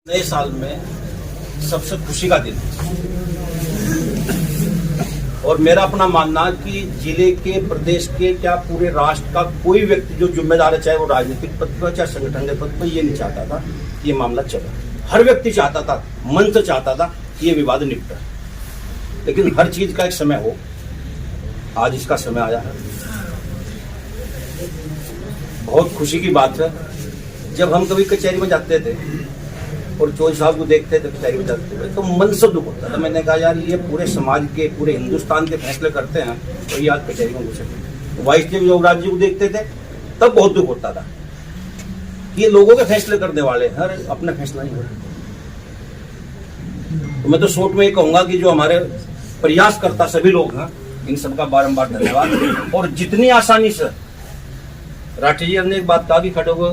नए साल में सबसे खुशी का दिन और मेरा अपना मानना कि जिले के, प्रदेश के, क्या पूरे राष्ट्र का कोई व्यक्ति जो जिम्मेदार है, चाहे वो राजनीतिक पद पर चाहे संगठन के पद पर, ये नहीं चाहता था कि ये मामला चले। हर व्यक्ति चाहता था, मन से चाहता था कि ये विवाद निपटे, लेकिन हर चीज का एक समय हो। आज इसका समय आया है। बहुत खुशी की बात है। जब हम कभी कचहरी में जाते थे और चौधरी साहब को देखते थे कचहरी में जाते थे, तो मन से दुख होता था। मैंने कहा यार, ये पूरे समाज के, पूरे हिंदुस्तान के फैसले करते हैं और ये आज कचहरी में घुसे। वाइस चीफ योगराज जी को देखते थे तब बहुत दुख होता था। ये लोगों के फैसले करने वाले हैं, अरे अपना फैसला नहीं हो रहा। तो मैं तो शॉर्ट में ये कहूंगा कि जो हमारे प्रयास करता सभी लोग हैं, इन सबका बारंबार धन्यवाद। और जितनी आसानी से राठी जी ने एक बात कहा कि खड़े को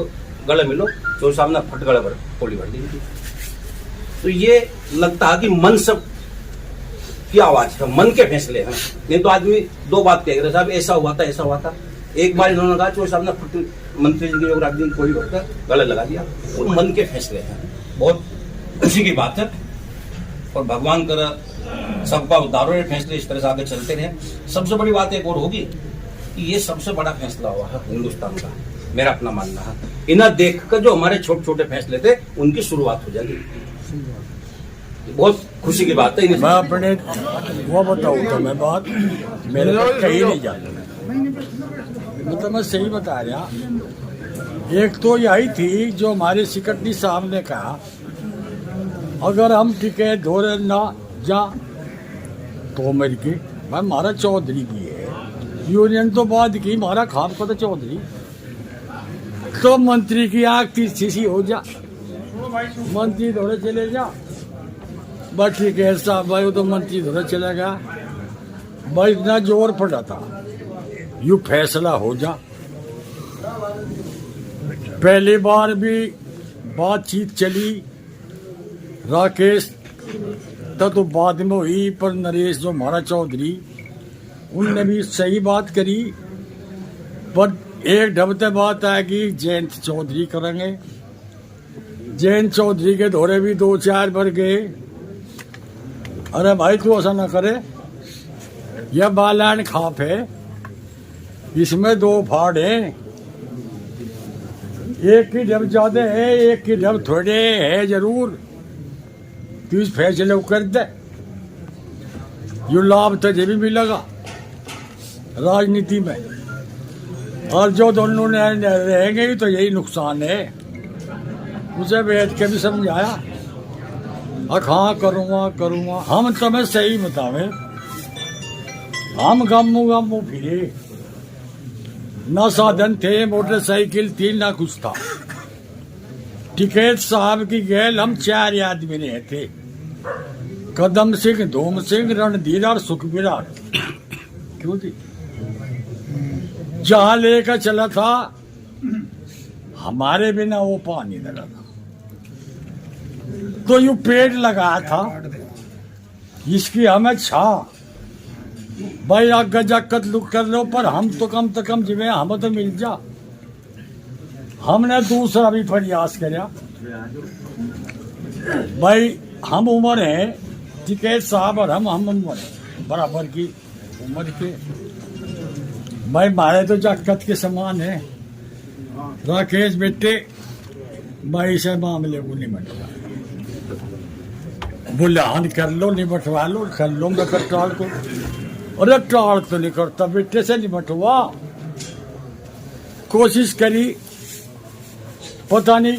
गले मिलो, चौधरी साहब ने फट गले भर गोली भर दी थी। तो ये लगता है कि मन सब की आवाज है, मन के फैसले हैं। नहीं तो आदमी दो बात कह रहे साहब, ऐसा हुआ था, ऐसा हुआ था। एक बार इन्होंने कहा चौधरी साहब ने फट मंत्री जी योगराज जी गोली भरकर गले लगा दिया। वो मन के फैसले हैं। बहुत खुशी की बात है और भगवान कर सबका उद्धार हो, फैसले इस तरह से आगे चलते रहे। सबसे बड़ी बात एक और होगी कि ये सबसे बड़ा फैसला हुआ है हिंदुस्तान का, मेरा अपना मानना है। इन्हें देखकर जो हमारे छोटे छोटे फैसले थे उनकी शुरुआत हो जाएगी। बहुत खुशी की बात है। मैं अपने वो बताऊँ तो मैं बात मेरे को कहीं नहीं जाता, मतलब मैं सही बता रहा। एक तो यही थी जो हमारे सेक्रेटरी साहब ने कहा, अगर हम टिकट धोरे ना जा तो मेरी की भाई हमारा चौधरी की है यूनियन तो बाद की हमारा खाप को तो चौधरी, तो मंत्री की आग तीसरी हो जा, मंत्री धोरे चले जा। बस ठीक है साहब भाई, वो तो मंत्री धोरे चलेगा भाई, इतना जोर पड़ा था यू फैसला हो जा। पहली बार भी बातचीत चली, राकेश तो बाद में हुई, पर नरेश जो हमारा चौधरी, उनने भी सही बात करी। पर एक ढबते बात आएगी जयंत चौधरी करेंगे। जयंत चौधरी के दौरे भी 2-4 बार गए। अरे भाई तू ऐसा ना करे, यह बालान खाप है, इसमें 2 फाड़ है, एक की ढब ज्यादा है, एक की ढब थोड़े है जरूर। तू इस फैसले को कर दे, यू लाभ तुझे भी मिलेगा राजनीति में, और जो दोनों ने रहेंगे तो यही नुकसान है। उसे बैठ के भी समझाया, हाँ करूँगा। हम तुम्हें सही बतावे, हम गमू फिरे, ना साधन थे, मोटरसाइकिल थी, ना कुछ था। टिकैत साहब की गैल हम 4 आदमी रहे थे, कदम सिंह, धूम सिंह, रणधीर और सुखविराट। क्यों थी? जहां लेकर चला था हमारे बिना वो पानी लगा था, तो यू पेड़ लगाया था, इसकी हमें छा भाई आगे जाकर लुक कर लो, पर हम तो कम से कम जिम्मे हमें तो मिल जा। हमने दूसरा भी प्रयास किया भाई, हम उम्र है टिकैत साहब और हम उम्र है बराबर की उम्र के भाई, मारे तो जाकत के समान है। राकेश बेटे भाई से मामले को निपटवा, बुलान कर लो, निपटवा लो, कर लो टाल को। अरे टाल तो नहीं करता, बेटे से निपटवा। कोशिश करी, पता नहीं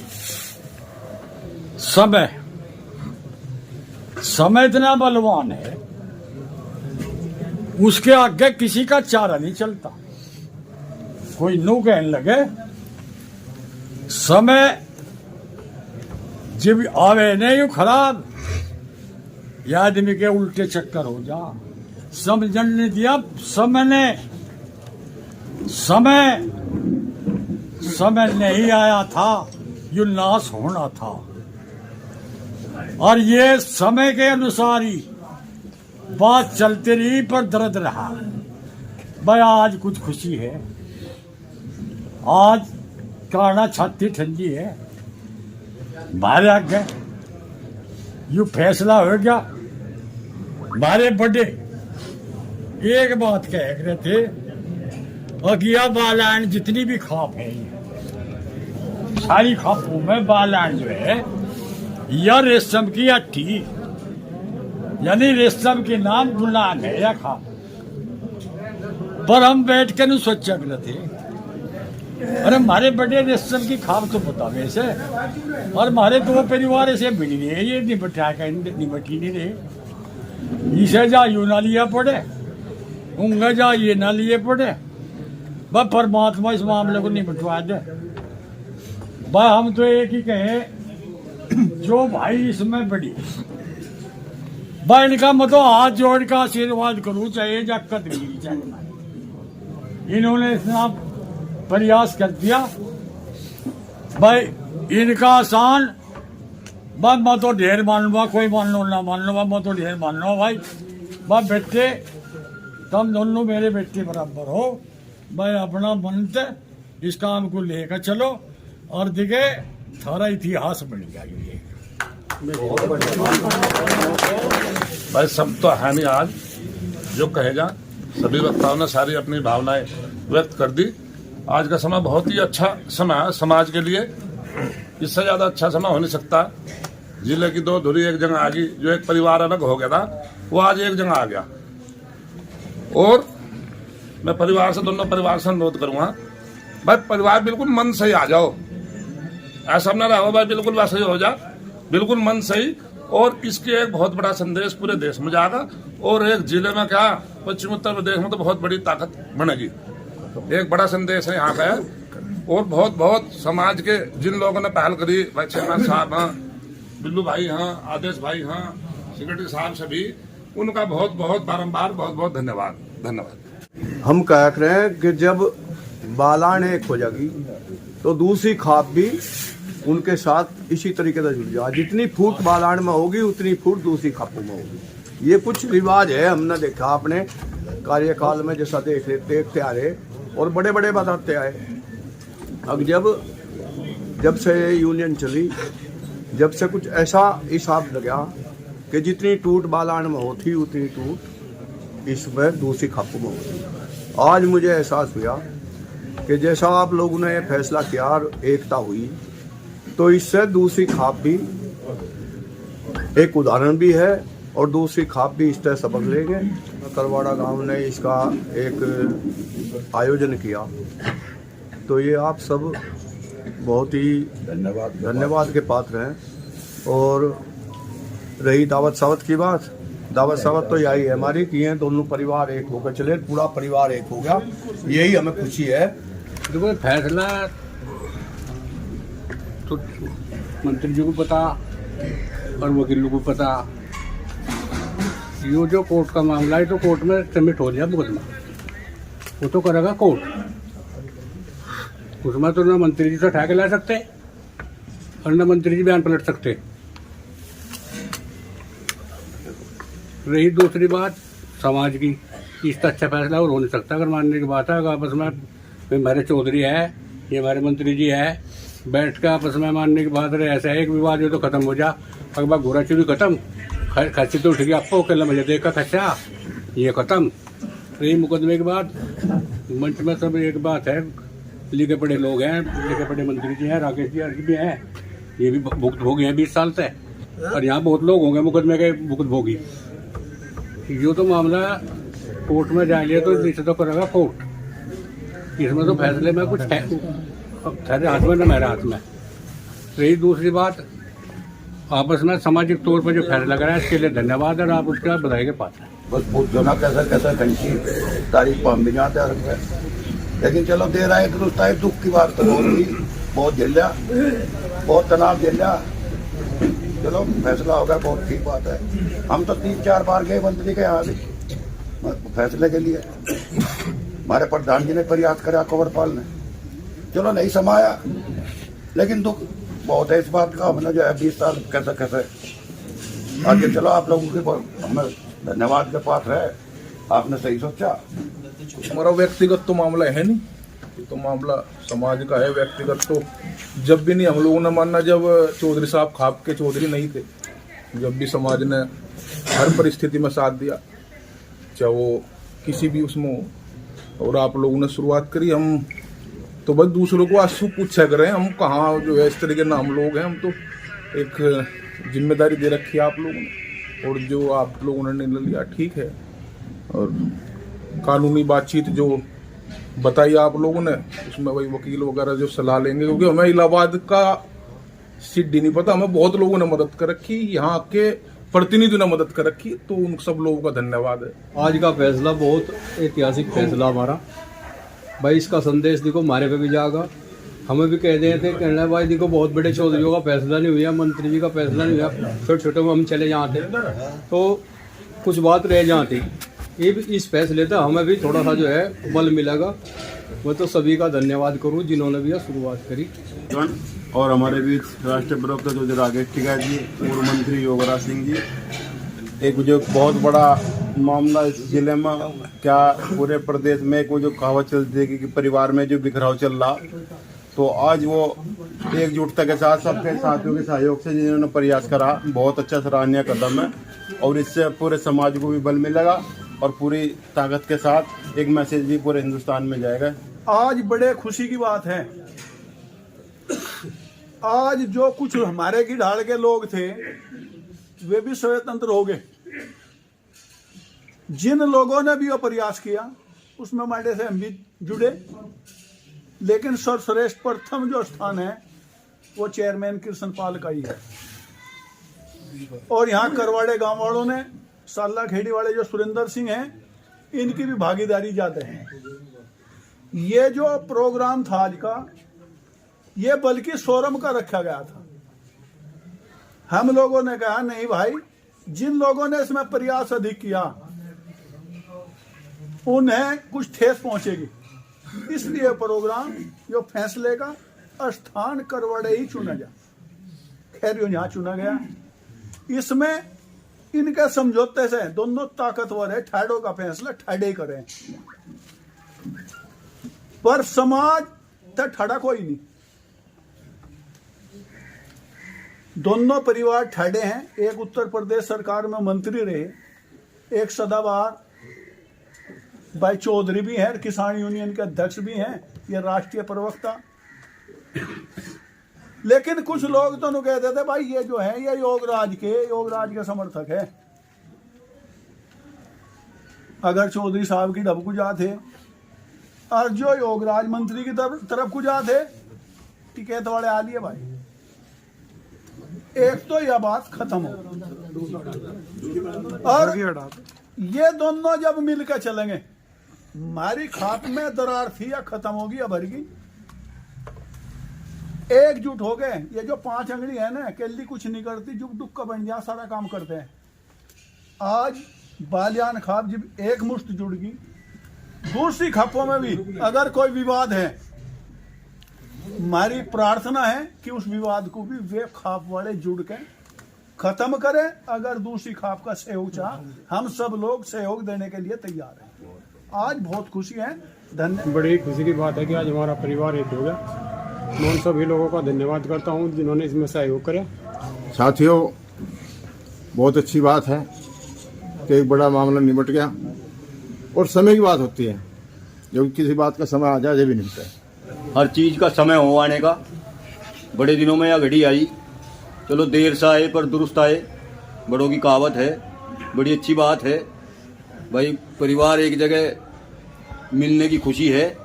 समय इतना बलवान है, उसके आगे किसी का चारा नहीं चलता। कोई नो कहने लगे समय जब आवे नहीं खराब, या आदमी के उल्टे चक्कर हो जा। समझने नहीं दिया समय नहीं आया था, यू नाश होना था। और ये समय के अनुसार ही बात चलती रही, पर दर्द रहा। भाई आज कुछ खुशी है, आज काना छाती ठंडी है, बाहर आ गए यू फैसला हो गया। हमारे बड़े एक बात कह रहे थे, अगिया बालान जितनी भी खाप है, सारी खापों में बालान जो है या रेशम की अट्ठी, यानी रेशम के नाम गुलाम है या खाप। पर हम बैठ कर सोचा रहे थे, अरे हमारे बड़े रेशम की खाप तो बतावे से, और हमारे दो परिवार ऐसे मिल रहे, ये निपटी नहीं रहे। इसे जा यू ना लिया पड़े, उंगा जा ये ना लिए पड़े, बस परमात्मा इस मामले को निपटवा दे। बस हम तो एक ही कहे, जो भाई इसमें बड़ी भाई इनका मतलब हाथ जोड़ का आशीर्वाद करूं, चाहे जा कदमी चाहिए। इन्होंने इतना प्रयास कर दिया भाई, इनका आसान। बस मैं तो ढेर मान लूँगा, कोई मान लो ना मान लो, मैं तो ढेर मान लूँगा भाई। बस बेटे तुम दोनों मेरे बेटे बराबर हो भाई, अपना मन से इस काम को लेकर चलो और दिखे थारा इतिहास बन गया। ये भाई सब तो है नहीं, आज जो कहेगा सभी वक्ताओं ने सारी अपनी भावनाएं व्यक्त कर दी। आज का समय बहुत ही अच्छा समय है समाज के लिए, इससे ज्यादा अच्छा समय हो नहीं सकता। जिले की दो धुरी एक जगह आ गई, जो एक परिवार अलग हो गया था वो आज एक जगह आ गया। और मैं परिवार से, दोनों परिवार से अनुरोध करूंगा भाई, परिवार बिल्कुल मन से ही आ जाओ, ऐसा ना रहो भाई बिल्कुल वैसे ही हो जा, बिल्कुल मन सही। और इसके एक बहुत बड़ा संदेश पूरे देश में जाएगा, और एक जिले में क्या पश्चिम उत्तर प्रदेश में तो बहुत बड़ी ताकत बनेगी। एक बड़ा संदेश है यहाँ का है। और बहुत बहुत समाज के जिन लोगों ने पहल करी, भाई चेयरमैन साहब हाँ, बिल्लू भाई हाँ, आदेश भाई हाँ, सेक्रेटरी साहब सभी, उनका बहुत बहुत बारंबार बहुत बहुत धन्यवाद। धन्यवाद। हम कह रहे हैं कि जब बालान एक हो जाएगी तो दूसरी खाप भी उनके साथ इसी तरीके से जुड़ जाए। जितनी फूट बालान में होगी उतनी फूट दूसरी खापों में होगी। ये कुछ रिवाज है, हमने देखा अपने कार्यकाल में, जैसा देखते आ रहे और बड़े बड़े बताते आए। अब जब से यूनियन चली, जब से कुछ ऐसा हिसाब लगा कि जितनी टूट बालान में होती उतनी टूट इसमें दूसरी खापों में होती। आज मुझे एहसास हुआ कि जैसा आप लोगों ने ये फैसला किया और एकता हुई, तो इससे दूसरी खाप भी एक उदाहरण भी है और दूसरी खाप भी इससे सबक लेंगे। करवाड़ा गांव ने इसका एक आयोजन किया, तो ये आप सब बहुत ही धन्यवाद के पात्र हैं। और रही दावत सावत की बात, दावत सावत तो यही है हमारी कि ये दोनों परिवार एक होकर चले, पूरा परिवार एक हो गया, यही हमें खुशी है। देखो फैसला तो मंत्री जी को पता और वकीलों को पता, ये जो कोर्ट का मामला है तो कोर्ट में सबमिट हो गया मुकदमा, वो तो करेगा कोर्ट। उसमें तो ना मंत्री जी तो उठा के ला सकते और ना मंत्री जी बयान पलट सकते। रही दूसरी बात समाज की, इसका अच्छा फैसला और हो नहीं सकता। अगर मानने की बात है, अगर आपस में हमारे चौधरी है, ये हमारे मंत्री जी है, बैठ के आपस में मानने की बात रहे, ऐसा एक विवाद हो तो खत्म हो जा। अगर घोड़ा चूरी खत्म, खर्ची तो उठ गया, आपको अकेला मुझे देखा खर्चा, ये खत्म। रही मुकदमे की बात, मंच में सब एक बात है, लिखे पढ़े लोग हैं, लिखे पढ़े मंत्री जी हैं, राकेश जी भी हैं, ये भी भुक्त भोगी हैं 20 साल से, और यहाँ बहुत लोग होंगे मुकदमे के भुक्त भोगी। यो तो मामला कोर्ट में जाएंगे तो नीचे तो करेगा कोर्ट, इसमें तो फैसले में कुछ तेरे हाथ में न मेरे हाथ में। रही दूसरी बात, आपस में सामाजिक तौर पर जो फैसला करा इसके लिए धन्यवाद, और आप उसका बधाई के पात्र हैं। बस बहुत जना कैसा कंची तारीफ हम भी जाते हैं, लेकिन चलो दे रहा है दुरुस्त है। दुख की बात तो बहुत झेलिया, बहुत तनाव झेलिया, चलो फैसला होगा, बहुत ठीक बात है। हम तो 3-4 बार गए मंत्री के यहाँ भी फैसले के लिए, हमारे प्रधान जी ने प्रयास करा, कंवरपाल ने, चलो नहीं समाया, लेकिन दुख बहुत है इस बात का। हमने जो है 20 साल कैसे आगे चलो, आप लोगों के हमें धन्यवाद के पात्र है, आपने सही सोचा। हमारा व्यक्तिगत तो मामला है नहीं, तो मामला समाज का है। व्यक्तिगत तो जब भी नहीं हम लोगों ने मानना, जब चौधरी साहब खाप के चौधरी नहीं थे जब भी समाज ने हर परिस्थिति में साथ दिया, चाहे वो किसी भी उसमें हो। और आप लोगों ने शुरुआत करी, हम तो बस दूसरों को आंसू पूछा करें, हम कहाँ जो है इस तरीके नाम लोग हैं, हम तो एक जिम्मेदारी दे रखी है आप लोगों ने, और जो आप लोगों ने निर्णय लिया ठीक है। और कानूनी बातचीत जो बताई आप लोगों ने, उसमें वही वकील वगैरह जो सलाह लेंगे, क्योंकि हमें इलाहाबाद का सिद्धि नहीं पता, हमें बहुत लोगों ने मदद कर रखी, यहाँ के प्रतिनिधियों ने मदद कर रखी, तो उन सब लोगों का धन्यवाद है। आज का फैसला बहुत ऐतिहासिक फैसला हमारा भाई, इसका संदेश देखो हमारे पे भी जाएगा। हमें भी कह रहे थे, कहना भाई देखो बहुत बड़े चौधरियों का फैसला नहीं हुआ, मंत्री जी का फैसला नहीं हुआ, छोटे छोटे में हम चले जाते तो कुछ बात रह जाती। ये भी इस फैसले से हमें भी थोड़ा सा जो है बल मिलेगा। मैं तो सभी का धन्यवाद करूँ जिन्होंने भी यह शुरुआत करी। और हमारे बीच राष्ट्रीय प्रवक्ता जो राकेश टिकैत जी, पूर्व मंत्री योगराज सिंह जी, एक जो बहुत बड़ा मामला इस जिले में, क्या पूरे प्रदेश में एक वो जो कहावत चलती है कि परिवार में जो बिखराव चल रहा, तो आज वो एकजुटता के साथ सबके साथियों के सहयोग से जिन्होंने प्रयास करा, बहुत अच्छा सराहनीय कदम है। और इससे पूरे समाज को भी बल मिलेगा और पूरी ताकत के साथ एक मैसेज भी पूरे हिंदुस्तान में जाएगा। आज बड़े खुशी की बात है, आज जो कुछ हमारे की ढाल के लोग थे वे भी स्वतंत्र हो गए। जिन लोगों ने भी वो प्रयास किया उसमें हमारे से हम भी जुड़े, लेकिन सर्वश्रेष्ठ प्रथम जो स्थान है वो चेयरमैन कृष्ण पाल का ही है। और यहाँ करवाड़े गांव वालों ने, साला खेड़ी वाले जो सुरेंद्र सिंह हैं, इनकी भी भागीदारी ज्यादा है। ये जो प्रोग्राम था आज का, ये बल्कि सोरम का रखा गया था। हम लोगों ने कहा नहीं भाई, जिन लोगों ने इसमें प्रयास अधिक किया उन्हें कुछ ठेस पहुंचेगी, इसलिए प्रोग्राम जो फैसले का स्थान करवड़े ही चुना जा। खैर यो यहाँ चुना गया, इसमें इनके समझौते से दोनों ताकतवर है, ठाडो का फैसला ठाडे करें, पर समाज तो ठाडा कोई नहीं। दोनों परिवार ठाडे हैं, एक उत्तर प्रदेश सरकार में मंत्री रहे, एक सदाबहार भाई चौधरी भी हैं, किसान यूनियन के अध्यक्ष भी हैं, ये राष्ट्रीय प्रवक्ता। लेकिन कुछ लोग तो कहते थे भाई ये जो है ये योगराज के समर्थक है। अगर चौधरी साहब की डबकू जा थे और जो योगराज मंत्री की तरफ को जा थे, टिकैत वाले आ लिए भाई, एक तो यह बात खत्म हो। और ये दोनों जब मिलकर चलेंगे, हमारी खाप में दरार थी या खत्म होगी या भरगी, एकजुट हो गए। ये जो 5 अंगड़ी है ना, अकेली कुछ नहीं करती, जुग डुग का बन जा सारा काम करते हैं। आज बालियान खाप जब एक मुश्त जुड़गी, दूसरी खापों में भी अगर कोई विवाद है, हमारी प्रार्थना है कि उस विवाद को भी वे खाप वाले जुड़ के खत्म करें। अगर दूसरी खाप का सहयोग चाह, हम सब लोग सहयोग देने के लिए तैयार हैं। आज बहुत खुशी है, धन्यवाद। बड़ी खुशी की बात है कि आज हमारा परिवार एक हो गया। मैं उन सभी लोगों का धन्यवाद करता हूं जिन्होंने इसमें सहयोग किया। साथियों, बहुत अच्छी बात है कि एक बड़ा मामला निपट गया, और समय की बात होती है, जब किसी बात का समय आ जाए जब भी निपटा है। हर चीज का समय हो आने का, बड़े दिनों में यह घड़ी आई, चलो देर से आए पर दुरुस्त आए, बड़ों की कहावत है, बड़ी अच्छी बात है भाई। परिवार एक जगह मिलने की खुशी है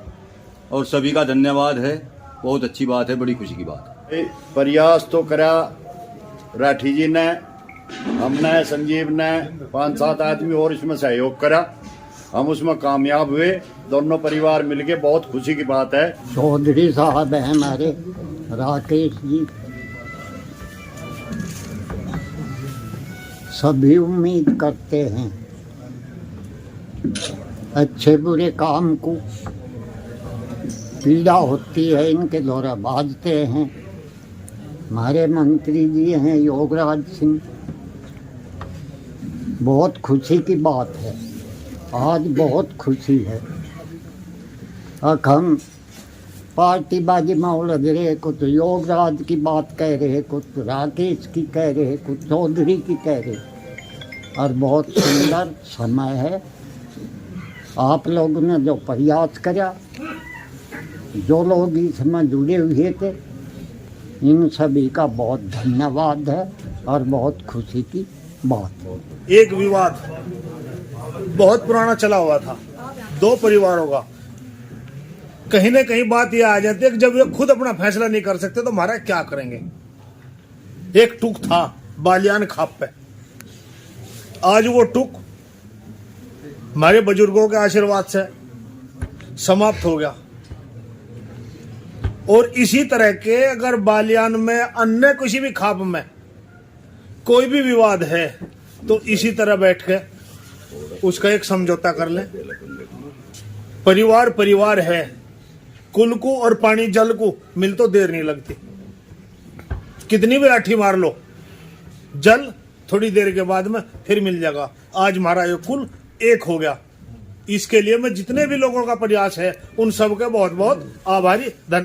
और सभी का धन्यवाद है, बहुत अच्छी बात है, बड़ी खुशी की बात है। प्रयास तो करा राठी जी ने, हमने, संजीव ने, 5-7 आदमी और इसमें सहयोग करा, हम उसमें कामयाब हुए। दोनों परिवार मिलके बहुत खुशी की बात है। चौधरी साहब हैं हमारे, राकेश जी, सभी उम्मीद करते हैं अच्छे बुरे काम को, पीड़ा होती है इनके द्वारा बाजते हैं। हमारे मंत्री जी हैं योगराज सिंह, बहुत खुशी की बात है, आज बहुत खुशी है। अब हम पार्टीबाजी में उलझ रहे, कुछ योगराज की बात कह रहे, कुछ राकेश की कह रहे, कुछ चौधरी की कह रहे। और बहुत सुंदर समय है। आप लोगों ने जो प्रयास करा, जो लोग इसमें जुड़े हुए थे, इन सभी का बहुत धन्यवाद है और बहुत खुशी की बात है। एक विवाद बहुत पुराना चला हुआ था, दो परिवारों का। कहीं ना कहीं बात यह आ जाती है कि जब ये खुद अपना फैसला नहीं कर सकते तो हमारा क्या करेंगे। एक टुक था बालियान खाप पे, आज वो टुक हमारे बुजुर्गों के आशीर्वाद से समाप्त हो गया। और इसी तरह के अगर बालियान में अन्य किसी भी खाप में कोई भी विवाद है तो इसी तरह बैठ के उसका एक समझौता कर लें। परिवार परिवार है, कुल को और पानी जल को मिल तो देर नहीं लगती। कितनी भी लाठी मार लो, जल थोड़ी देर के बाद में फिर मिल जाएगा। आज हमारा ये कुल एक हो गया। इसके लिए मैं जितने भी लोगों का प्रयास है उन सबके बहुत बहुत आभारी। धन्यवाद।